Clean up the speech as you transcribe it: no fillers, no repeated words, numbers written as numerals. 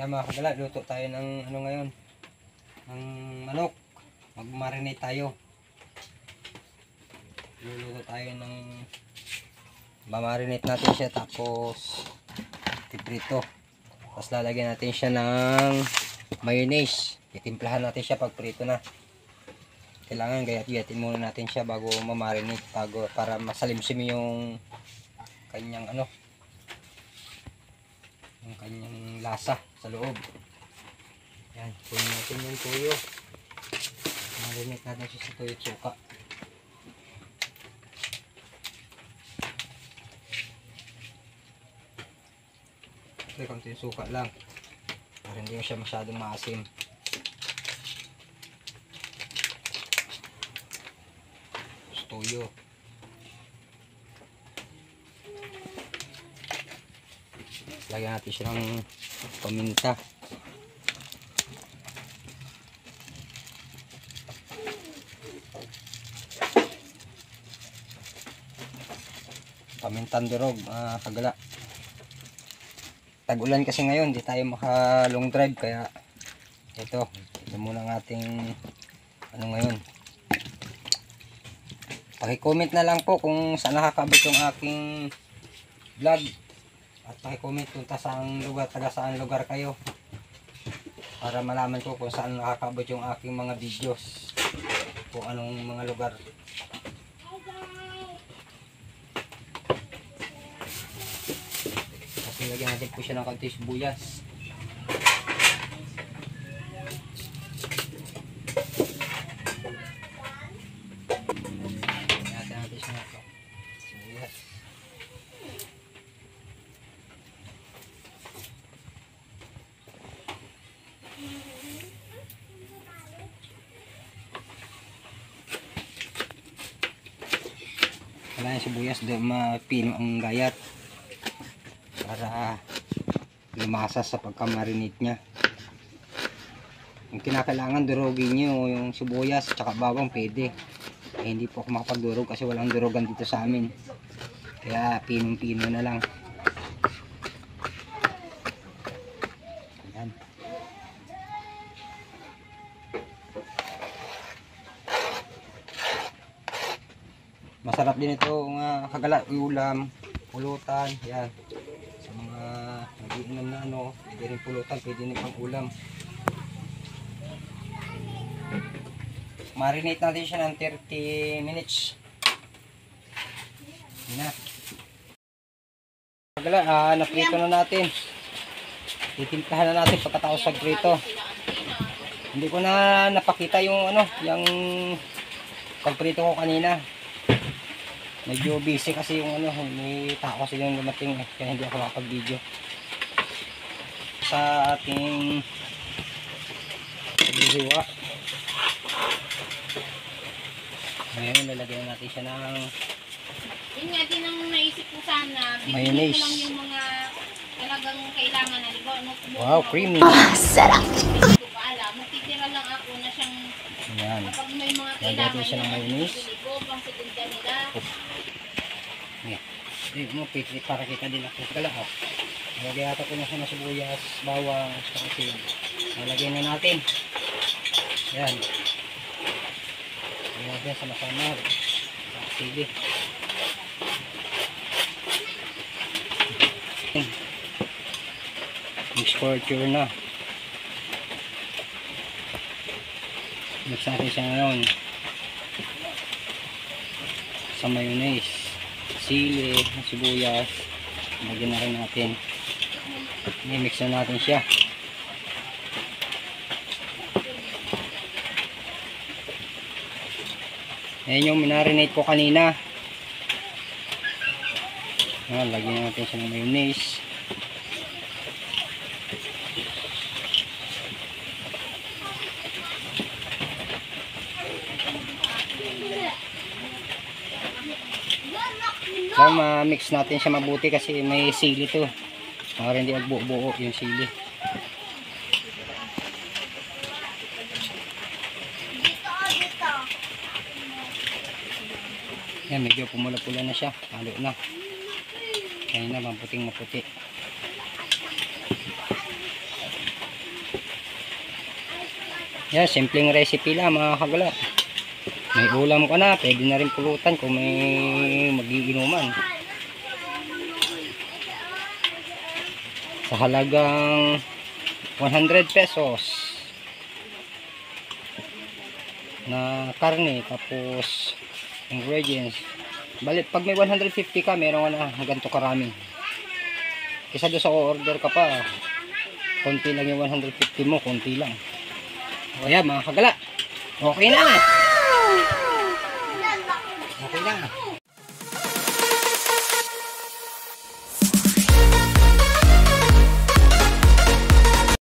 Yan mga kagala, luto tayo ng ano ngayon, ng manok. Mag-marinate tayo. Luluto tayo ng mamarinate natin siya, tapos tiprito. Tapos lalagyan natin siya ng mayonnaise. Itimplahan natin siya pag prito na. Kailangan gayat-gayatin muna natin siya bago mamarinate, para masalimsim yung kanyang ano, yung kanyang lasa sa loob. Yan, punin natin yung tuyo. Marinate natin siya sa tuyo at suka. Okay, konti yung suka lang para hindi siya masyadong maasim. Tuyo. Lagyan natin siya ng paminta. Pamintang durog, kagala. Tag-ulan kasi ngayon, di tayo maka long drive, kaya ito muna ng ating ano ngayon. Paki-comment na lang po kung saan nakakabot yung aking vlog. At paki-comment kung taga saan lugar kayo. Para malaman ko kung saan nakakabot yung aking mga videos. Kung anong mga lugar. Kasi lagyan natin po siya ng kaunti sibuyas. Kailangan sibuyas doon mapino ang gayat para lumasa sa pagkamarinate niya. Yung kinakailangan durugin nyo yung sibuyas at saka bawang, pwede. Hindi po ako makapagdurog kasi walang durugan dito sa amin, kaya pinong-pino na lang. Ayan. Masarap din ito nga kagala, ulam, pulutan, yan. Sa mga nag-iinom na ano, pwede rin pulutan, pwede rin pang ulam. Marinate natin siya ng 30 minutes. Yan na. Kagala, naprito na natin. Titimplahan na natin pagkatapos sa prito. Hindi ko na napakita yung ano, yung pagprito ko kanina. Medyo busy kasi yung ano, may tao kasi yung dumating kaya hindi ako makapag-video. Sa ating paghihiwa. Ngayon lalagyan natin siya ng yun nga din ang naisip ko sana. mayonnaise. Bigyan ko lang yung mga talagang kailangan na. Diba, wow, creamy. Sarap! Hindi ko pa alam. Magtitira lang ako na siyang Yan. kapag may mga Lagyan kailangan natin siya ng mayonnaise. ko, pang segunda nila. Hindi mo, para kita din ako. Kala ko. Lagyan natin ko na siya ng sibuyas, bawang, asin. Lagyan na natin. Yan. Lagyan natin sa masamar. Sili. Mix culture na. Mix natin siya ngayon sa mayonnaise, sili, sibuyas. Lagyan na rin natin. I-mix na natin siya. Ayan yung minarinate ko kanina. Lagyan natin siya ng mayonnaise. So, ma-mix natin siya mabuti kasi may sili to. Para hindi agbuo-buo yung sili. Yan, medyo pumula-pula na siya. Halo na. Kaya na, maputing maputi. Yan, simpleng recipe lang mga kagala. May ulam ka na, pwede na rin pulutan kung may magiinuman. Sa halagang 100 pesos na karne, tapos ingredients. Bali, pag may 150 ka, meron ka na ganito karami. Kesa doon sa order ka pa, konti lang yung 150 mo, konti lang. O yan mga kagala, okay na. Okay na.